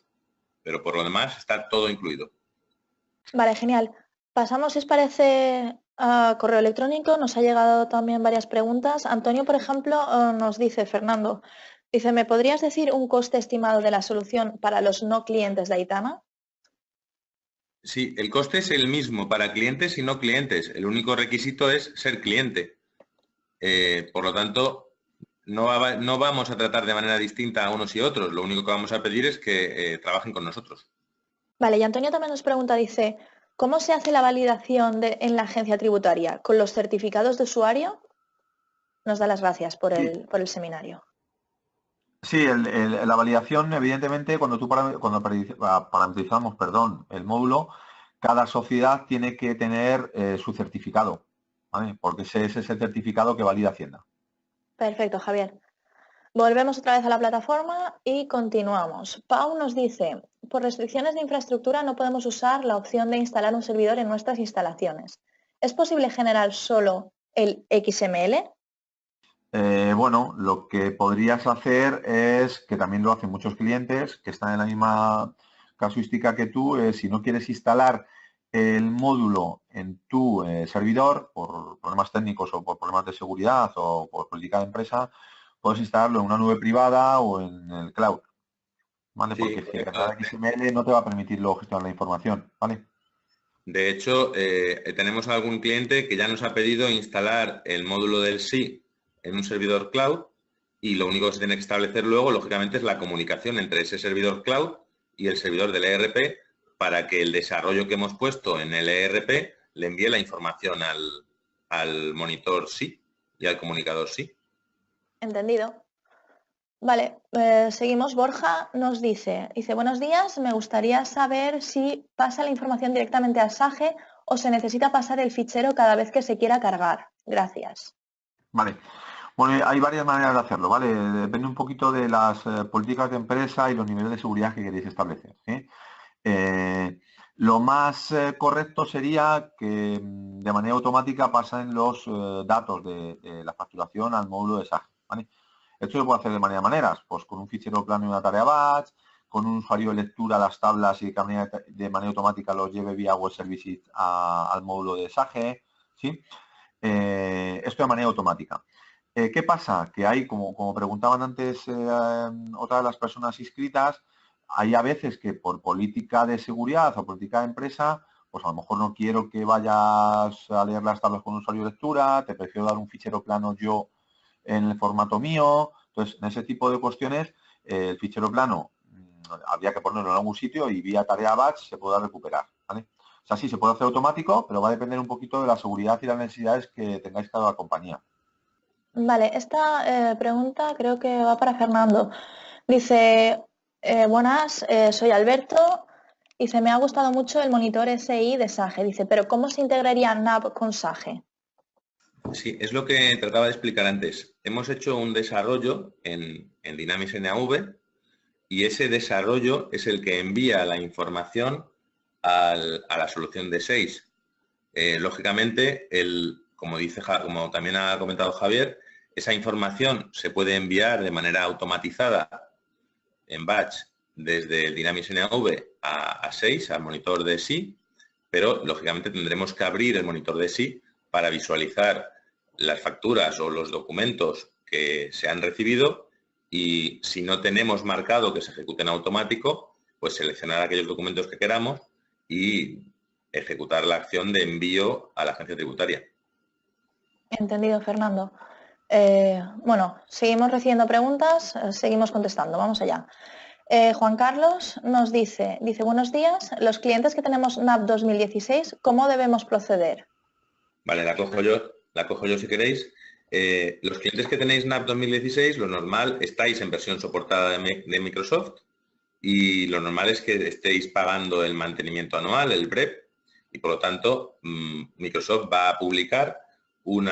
Pero por lo demás está todo incluido. Vale, genial. Pasamos, si os parece, a correo electrónico. Nos ha llegado también varias preguntas. Antonio, por ejemplo, nos dice, Fernando, dice, ¿me podrías decir un coste estimado de la solución para los no clientes de Aitana? Sí, el coste es el mismo para clientes y no clientes. El único requisito es ser cliente. Por lo tanto, no vamos a tratar de manera distinta a unos y otros. Lo único que vamos a pedir es que trabajen con nosotros. Vale, y Antonio también nos pregunta, dice, ¿cómo se hace la validación en la agencia tributaria? ¿Con los certificados de usuario? Nos da las gracias por el seminario. Sí, la validación, evidentemente, cuando parametrizamos, el módulo, cada sociedad tiene que tener su certificado, ¿vale? Porque ese es ese certificado que valida Hacienda. Perfecto, Javier. Volvemos otra vez a la plataforma y continuamos. Pau nos dice, por restricciones de infraestructura no podemos usar la opción de instalar un servidor en nuestras instalaciones. ¿Es posible generar solo el XML? Bueno, lo que podrías hacer es, que también lo hacen muchos clientes, que están en la misma casuística que tú, si no quieres instalar el módulo en tu servidor por problemas técnicos o por problemas de seguridad o por política de empresa, puedes instalarlo en una nube privada o en el cloud, ¿vale? Sí, Porque correcto. generar XML no te va a permitir luego gestionar la información, ¿vale? De hecho, tenemos algún cliente que ya nos ha pedido instalar el módulo del SI en un servidor cloud y lo único que se tiene que establecer luego, lógicamente, es la comunicación entre ese servidor cloud y el servidor del ERP para que el desarrollo que hemos puesto en el ERP le envíe la información al monitor SI y al comunicador SI. Entendido. Vale, seguimos. Borja nos dice, buenos días, me gustaría saber si pasa la información directamente a SAGE o se necesita pasar el fichero cada vez que se quiera cargar. Gracias. Vale. Bueno, hay varias maneras de hacerlo, ¿vale? Depende un poquito de las políticas de empresa y los niveles de seguridad que queréis establecer, ¿sí? Lo más correcto sería que de manera automática pasen los datos de la facturación al módulo de SAGE, ¿vale? Esto se puede hacer de maneras, pues con un fichero plano y una tarea batch, con un usuario de lectura las tablas y que de manera automática los lleve vía web services al módulo de SAGE, ¿sí? Esto de manera automática. ¿Qué pasa? Que hay, como preguntaban antes otras de las personas inscritas, hay a veces que por política de seguridad o política de empresa, pues a lo mejor no quiero que vayas a leer las tablas con un usuario de lectura, te prefiero dar un fichero plano yo en el formato mío. Entonces, en ese tipo de cuestiones, el fichero plano habría que ponerlo en algún sitio y vía tarea batch se pueda recuperar, ¿vale? O sea, sí, se puede hacer automático, pero va a depender un poquito de la seguridad y las necesidades que tengáis cada compañía. Vale, esta pregunta creo que va para Fernando. Dice, buenas, soy Alberto. Dice, me ha gustado mucho el monitor SI de SAGE. Dice, pero ¿cómo se integraría NAV con SAGE? Sí, es lo que trataba de explicar antes. Hemos hecho un desarrollo en Dynamics NAV y ese desarrollo es el que envía la información a la solución de 6. Lógicamente, como también ha comentado Javier, esa información se puede enviar de manera automatizada en batch desde el Dynamics NAV a 6, al monitor de SI, pero lógicamente tendremos que abrir el monitor de SI para visualizar las facturas o los documentos que se han recibido, y si no tenemos marcado que se ejecuten automático, pues seleccionar aquellos documentos que queramos y ejecutar la acción de envío a la agencia tributaria. Entendido, Fernando. Bueno, seguimos recibiendo preguntas, seguimos contestando, vamos allá. Juan Carlos nos dice, buenos días, los clientes que tenemos NAP 2016, ¿cómo debemos proceder? Vale, la cojo yo si queréis. Los clientes que tenéis NAP 2016, lo normal, estáis en versión soportada de Microsoft, y lo normal es que estéis pagando el mantenimiento anual, el BREP, y por lo tanto Microsoft va a publicar un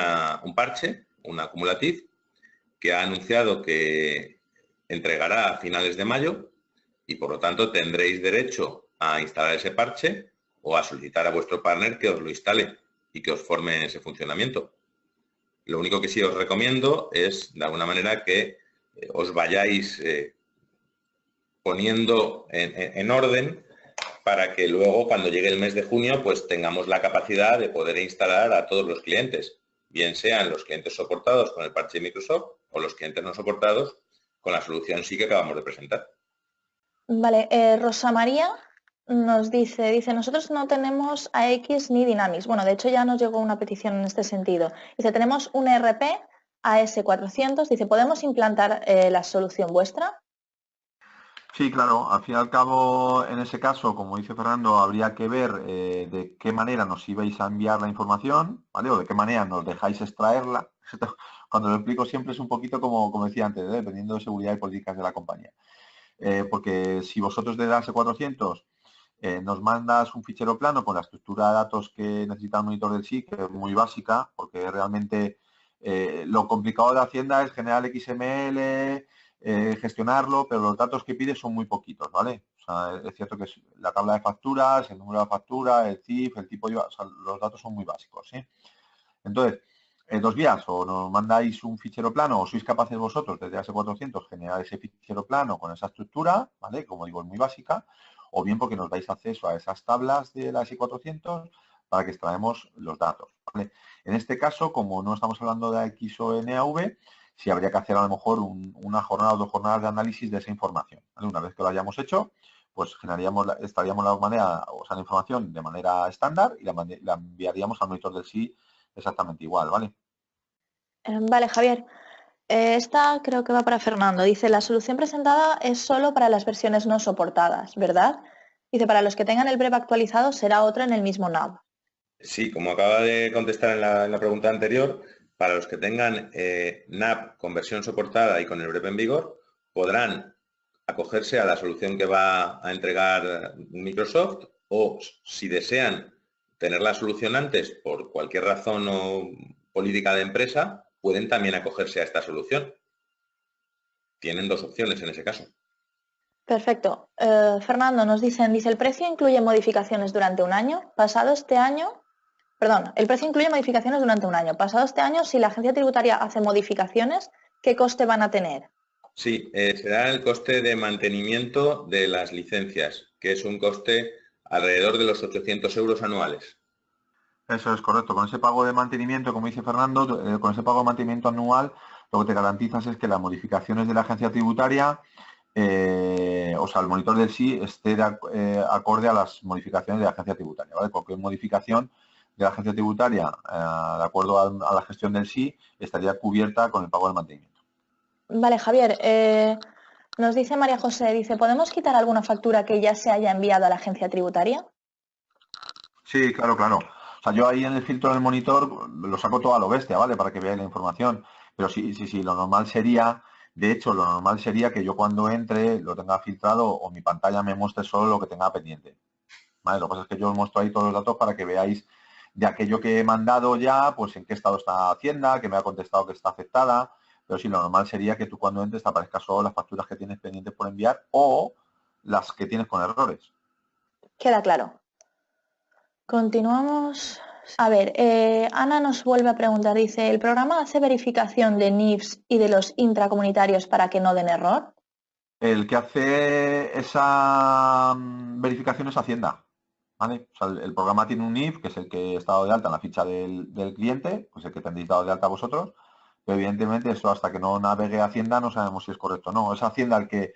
parche, un acumulative, que ha anunciado que entregará a finales de mayo, y por lo tanto tendréis derecho a instalar ese parche o a solicitar a vuestro partner que os lo instale y que os forme en ese funcionamiento. Lo único que sí os recomiendo es, de alguna manera, que os vayáis poniendo en orden para que luego, cuando llegue el mes de junio, pues tengamos la capacidad de poder instalar a todos los clientes, bien sean los clientes soportados con el parche de Microsoft o los clientes no soportados con la solución sí que acabamos de presentar. Vale, Rosa María nos dice, nosotros no tenemos AX ni Dynamics. Bueno, de hecho ya nos llegó una petición en este sentido. Dice, tenemos un ERP AS400. Dice, ¿podemos implantar la solución vuestra? Sí, claro. Al fin y al cabo, en ese caso, como dice Fernando, habría que ver de qué manera nos ibais a enviar la información, ¿vale? O de qué manera nos dejáis extraerla. Cuando lo explico siempre es un poquito como decía antes, dependiendo de seguridad y políticas de la compañía. Porque si vosotros de AS400 nos mandas un fichero plano con la estructura de datos que necesita el monitor del SI, que es muy básica, porque realmente lo complicado de Hacienda es generar XML, gestionarlo, pero los datos que pide son muy poquitos, ¿vale? O sea, es cierto que es la tabla de facturas, el número de factura, el CIF, el tipo de IVA, o sea, los datos son muy básicos, ¿sí? Entonces, dos vías, o nos mandáis un fichero plano o sois capaces vosotros desde AS400 generar ese fichero plano con esa estructura, ¿vale? Como digo, es muy básica, o bien porque nos dais acceso a esas tablas de la AS400 para que extraemos los datos, ¿vale? En este caso, como no estamos hablando de AX o NAV, sí habría que hacer a lo mejor una jornada o 2 jornadas de análisis de esa información, ¿vale? Una vez que lo hayamos hecho, pues estaríamos la información de manera estándar y la enviaríamos al monitor del SI exactamente igual, ¿vale? Vale, Javier. Esta creo que va para Fernando. Dice, la solución presentada es solo para las versiones no soportadas, ¿verdad? Dice, para los que tengan el BREP actualizado será otra en el mismo NAV. Sí, como acaba de contestar en la pregunta anterior, para los que tengan NAV con versión soportada y con el BREP en vigor, podrán acogerse a la solución que va a entregar Microsoft, o si desean tener la solución antes por cualquier razón o política de empresa, pueden también acogerse a esta solución. Tienen dos opciones en ese caso. Perfecto. Fernando, nos dice, ¿el precio incluye modificaciones durante un año? Pasado este año, el precio incluye modificaciones durante un año. Pasado este año, si la agencia tributaria hace modificaciones, ¿qué coste van a tener? Sí, será el coste de mantenimiento de las licencias, que es un coste alrededor de los 800 euros anuales. Eso es correcto. Con ese pago de mantenimiento, como dice Fernando, con ese pago de mantenimiento anual, lo que te garantizas es que las modificaciones de la agencia tributaria, o sea, el monitor del SI esté acorde a las modificaciones de la agencia tributaria, ¿vale? Cualquier modificación de la agencia tributaria, de acuerdo a la gestión del SI, estaría cubierta con el pago del mantenimiento. Vale, Javier. Nos dice María José, dice, ¿podemos quitar alguna factura que ya se haya enviado a la agencia tributaria? Sí, claro, claro. O sea, yo ahí en el filtro del monitor lo saco todo a lo bestia, ¿vale? Para que veáis la información. Pero sí, lo normal sería, de hecho, lo normal sería que yo cuando entre lo tenga filtrado o mi pantalla me muestre solo lo que tenga pendiente. ¿Vale? Lo que pasa es que yo os muestro ahí todos los datos para que veáis de aquello que he mandado ya, pues en qué estado está Hacienda, que me ha contestado que está aceptada. Pero sí, lo normal sería que tú cuando entres te aparezcan solo las facturas que tienes pendientes por enviar o las que tienes con errores. Queda claro. Continuamos. A ver, Ana nos vuelve a preguntar, dice, ¿el programa hace verificación de NIFs y de los intracomunitarios para que no den error? El que hace esa verificación es Hacienda, ¿vale? O sea, el programa tiene un NIF, que es el que está dado de alta en la ficha del cliente, pues el que tendréis dado de alta vosotros, pero evidentemente eso hasta que no navegue Hacienda no sabemos si es correcto o no. Es Hacienda el que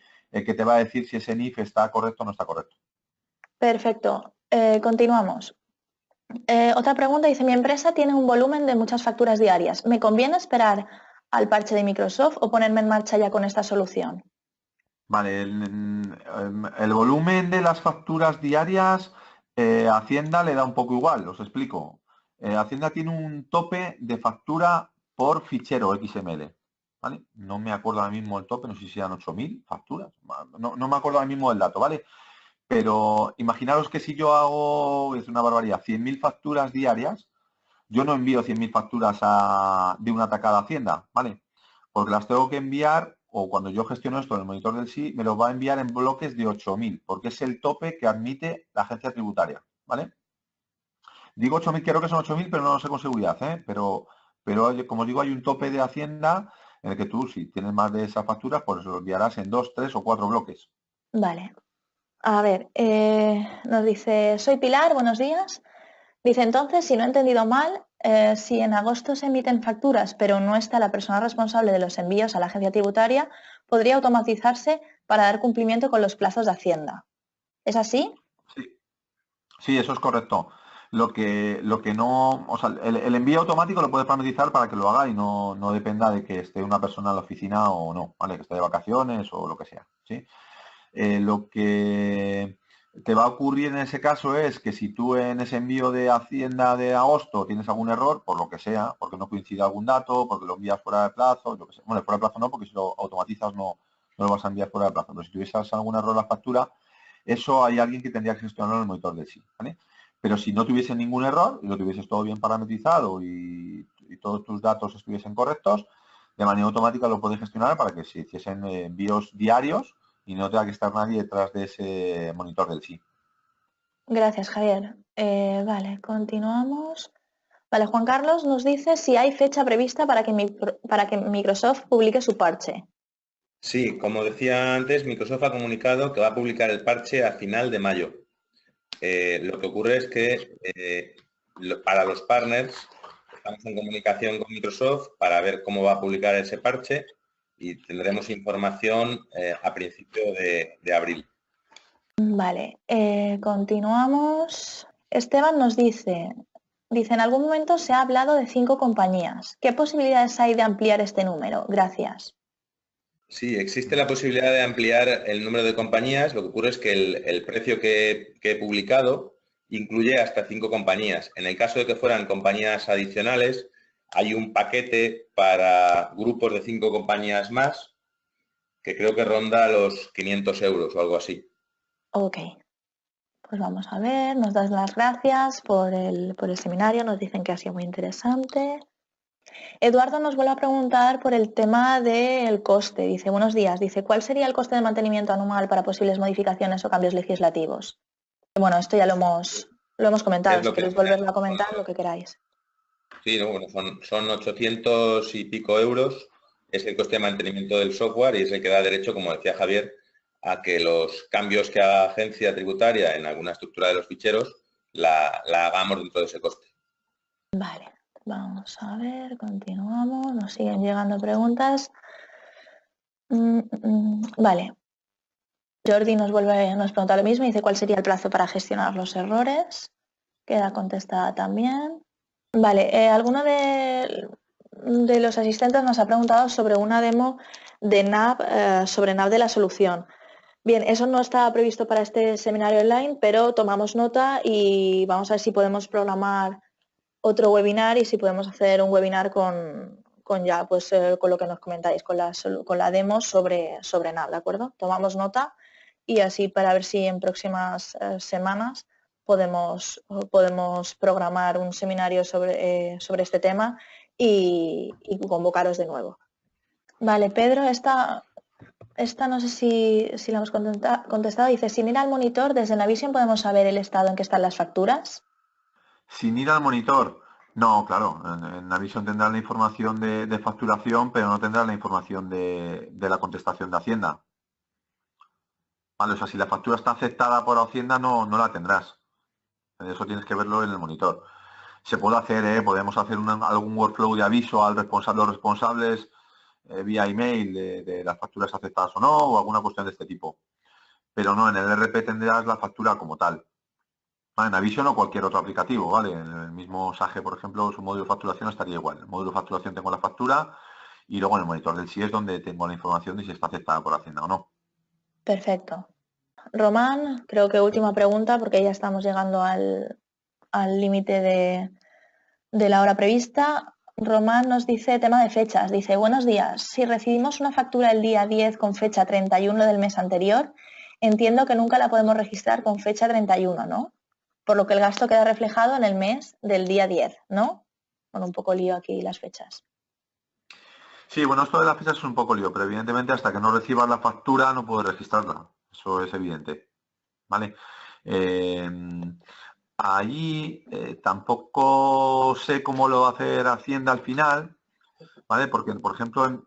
te va a decir si ese NIF está correcto o no está correcto. Perfecto. Continuamos. Otra pregunta dice, mi empresa tiene un volumen de muchas facturas diarias. ¿Me conviene esperar al parche de Microsoft o ponerme en marcha ya con esta solución? Vale, el volumen de las facturas diarias, Hacienda le da un poco igual, os explico. Hacienda tiene un tope de factura por fichero XML, ¿vale? No me acuerdo ahora mismo el tope, no sé si eran 8.000 facturas, no me acuerdo ahora mismo del dato, ¿vale? Pero imaginaros que si yo hago, es una barbaridad, 100.000 facturas diarias, yo no envío 100.000 facturas de una tacada a Hacienda, ¿vale? Porque las tengo que enviar, o cuando yo gestiono esto en el monitor del SI, me lo va a enviar en bloques de 8.000, porque es el tope que admite la agencia tributaria, ¿vale? Digo 8.000, creo que son 8.000, pero no lo sé con seguridad, ¿eh? Pero como os digo, hay un tope de Hacienda en el que tú, si tienes más de esas facturas, pues lo enviarás en 2, 3 o 4 bloques. Vale. A ver, nos dice, soy Pilar, buenos días. Dice, entonces, si no he entendido mal, si en agosto se emiten facturas, pero no está la persona responsable de los envíos a la agencia tributaria, podría automatizarse para dar cumplimiento con los plazos de Hacienda. ¿Es así? Sí, eso es correcto. Lo que no, o sea, el envío automático lo puedes parametrizar para que lo haga y no dependa de que esté una persona en la oficina o no, ¿vale? Que esté de vacaciones o lo que sea, ¿sí? Lo que te va a ocurrir en ese caso es que si tú en ese envío de Hacienda de agosto tienes algún error, por lo que sea, porque no coincide algún dato, porque lo envías fuera de plazo, lo que sea. Bueno, fuera de plazo no, porque si lo automatizas no lo vas a enviar fuera de plazo. Pero si tuvieses algún error en la factura, eso hay alguien que tendría que gestionarlo en el monitor del SI, ¿vale? Pero si no tuviese ningún error y lo tuvieses todo bien parametrizado y todos tus datos estuviesen correctos, de manera automática lo puedes gestionar para que se hiciesen envíos diarios y no tenga que estar nadie detrás de ese monitor del SI. Gracias, Javier. Vale, continuamos. Vale, Juan Carlos nos dice si hay fecha prevista para que Microsoft publique su parche. Sí, como decía antes, Microsoft ha comunicado que va a publicar el parche a final de mayo. Lo que ocurre es que para los partners estamos en comunicación con Microsoft para ver cómo va a publicar ese parche y tendremos información a principio de abril. Vale, continuamos. Esteban nos dice, en algún momento se ha hablado de 5 compañías. ¿Qué posibilidades hay de ampliar este número? Gracias. Sí, existe la posibilidad de ampliar el número de compañías. Lo que ocurre es que el precio que he publicado incluye hasta 5 compañías. En el caso de que fueran compañías adicionales, hay un paquete para grupos de 5 compañías más que creo que ronda los 500 euros o algo así. Ok, pues vamos a ver. Nos das las gracias por el seminario. Nos dicen que ha sido muy interesante. Eduardo nos vuelve a preguntar por el tema del coste. Dice, buenos días. Dice, ¿cuál sería el coste de mantenimiento anual para posibles modificaciones o cambios legislativos? Bueno, esto ya lo hemos comentado. Si queréis volverlo a comentar, lo que queráis. Sí, no, bueno, son 800 y pico euros. Es el coste de mantenimiento del software y es el que da derecho, como decía Javier, a que los cambios que haga agencia tributaria en alguna estructura de los ficheros la hagamos dentro de ese coste. Vale, vamos a ver, continuamos. Nos siguen llegando preguntas. Vale. Jordi nos pregunta lo mismo. Dice, ¿cuál sería el plazo para gestionar los errores? Queda contestada también. Vale, alguno de los asistentes nos ha preguntado sobre una demo de NAV, sobre NAV de la solución. Bien, eso no estaba previsto para este seminario online, pero tomamos nota y vamos a ver si podemos programar otro webinar y si podemos hacer un webinar con lo que nos comentáis, con la demo sobre NAV, ¿de acuerdo? Tomamos nota y así para ver si en próximas semanas podemos programar un seminario sobre este tema y convocaros de nuevo. Vale, Pedro, esta no sé si la hemos contestado. Dice, sin ir al monitor, desde Navision podemos saber el estado en que están las facturas. Sin ir al monitor. No, claro, en Navision tendrá la información de facturación, pero no tendrá la información de la contestación de Hacienda. Vale, o sea, si la factura está aceptada por Hacienda no la tendrás. Eso tienes que verlo en el monitor. Se puede hacer, podemos hacer algún workflow de aviso al responsable, los responsables vía email de las facturas aceptadas o no, o alguna cuestión de este tipo. Pero no, en el RP tendrás la factura como tal. En Navision o cualquier otro aplicativo, ¿vale? En el mismo Sage, por ejemplo, su módulo de facturación estaría igual. En el módulo de facturación tengo la factura y luego en el monitor del SI es donde tengo la información de si está aceptada por Hacienda o no. Perfecto. Román, creo que última pregunta porque ya estamos llegando al límite de la hora prevista. Román nos dice tema de fechas. Dice, buenos días. Si recibimos una factura el día 10 con fecha 31 del mes anterior, entiendo que nunca la podemos registrar con fecha 31, ¿no? Por lo que el gasto queda reflejado en el mes del día 10, ¿no? Bueno, un poco lío aquí las fechas. Sí, bueno, esto de las fechas es un poco lío, pero evidentemente hasta que no recibas la factura no puedes registrarla. Eso es evidente. ¿Vale? Allí tampoco sé cómo lo va a hacer Hacienda al final, ¿vale? Porque, por ejemplo,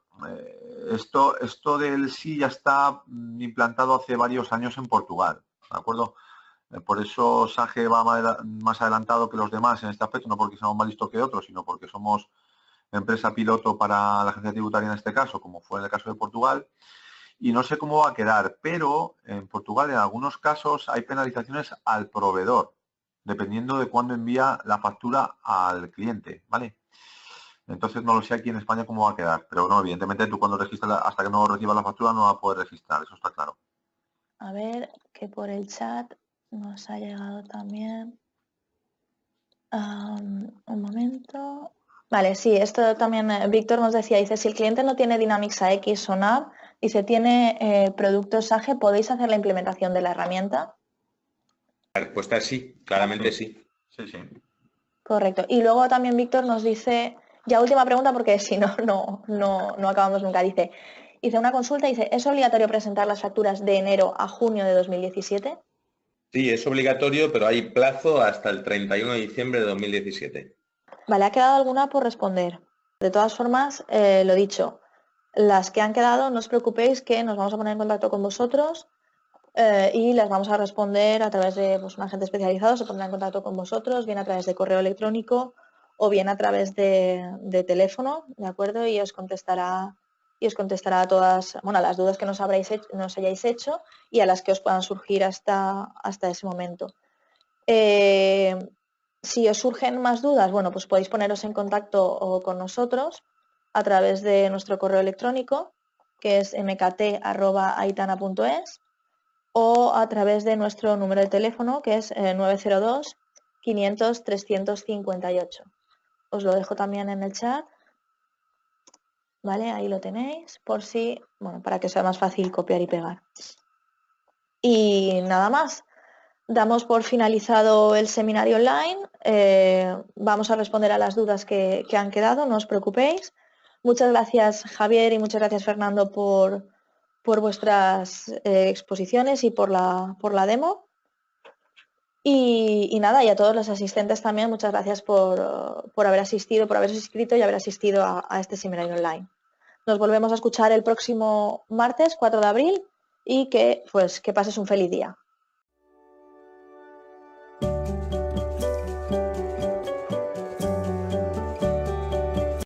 esto del SI ya está implantado hace varios años en Portugal, ¿de acuerdo? Por eso Sage va más adelantado que los demás en este aspecto, no porque seamos más listos que otros, sino porque somos empresa piloto para la agencia tributaria en este caso, como fue en el caso de Portugal. Y no sé cómo va a quedar, pero en Portugal en algunos casos hay penalizaciones al proveedor, dependiendo de cuándo envía la factura al cliente, ¿vale? Entonces no lo sé aquí en España cómo va a quedar, pero no, evidentemente tú cuando registras, hasta que no recibas la factura no va a poder registrar, eso está claro. A ver, que por el chat nos ha llegado también. Un momento. Vale, sí, esto también Víctor nos decía, dice, si el cliente no tiene Dynamics AX o NAV, dice, tiene productos Sage, ¿podéis hacer la implementación de la herramienta? La respuesta es sí, claramente sí. Sí, sí. Correcto. Y luego también Víctor nos dice, ya última pregunta porque si no, no acabamos nunca, dice, hice una consulta y dice, ¿es obligatorio presentar las facturas de enero a junio de 2017? Sí, es obligatorio, pero hay plazo hasta el 31 de diciembre de 2017. Vale, ha quedado alguna por responder. De todas formas, lo dicho, las que han quedado, no os preocupéis que nos vamos a poner en contacto con vosotros y las vamos a responder a través de un agente especializado, se pondrá en contacto con vosotros, bien a través de correo electrónico o bien a través de teléfono, ¿de acuerdo? Y os contestará a todas, bueno, a las dudas que nos hayáis hecho y a las que os puedan surgir hasta ese momento. Si os surgen más dudas, bueno, pues podéis poneros en contacto con nosotros a través de nuestro correo electrónico, que es mkt@aitana.es, o a través de nuestro número de teléfono, que es 902 500 358. Os lo dejo también en el chat, ¿vale? Ahí lo tenéis, por si, bueno, para que sea más fácil copiar y pegar. Y nada más. Damos por finalizado el seminario online. Vamos a responder a las dudas que han quedado, no os preocupéis. Muchas gracias, Javier, y muchas gracias, Fernando, por vuestras exposiciones y por la demo. Y nada, y a todos los asistentes también, muchas gracias por haber asistido, por haberos inscrito y haber asistido a este seminario online. Nos volvemos a escuchar el próximo martes, 4 de abril, y que pases un feliz día.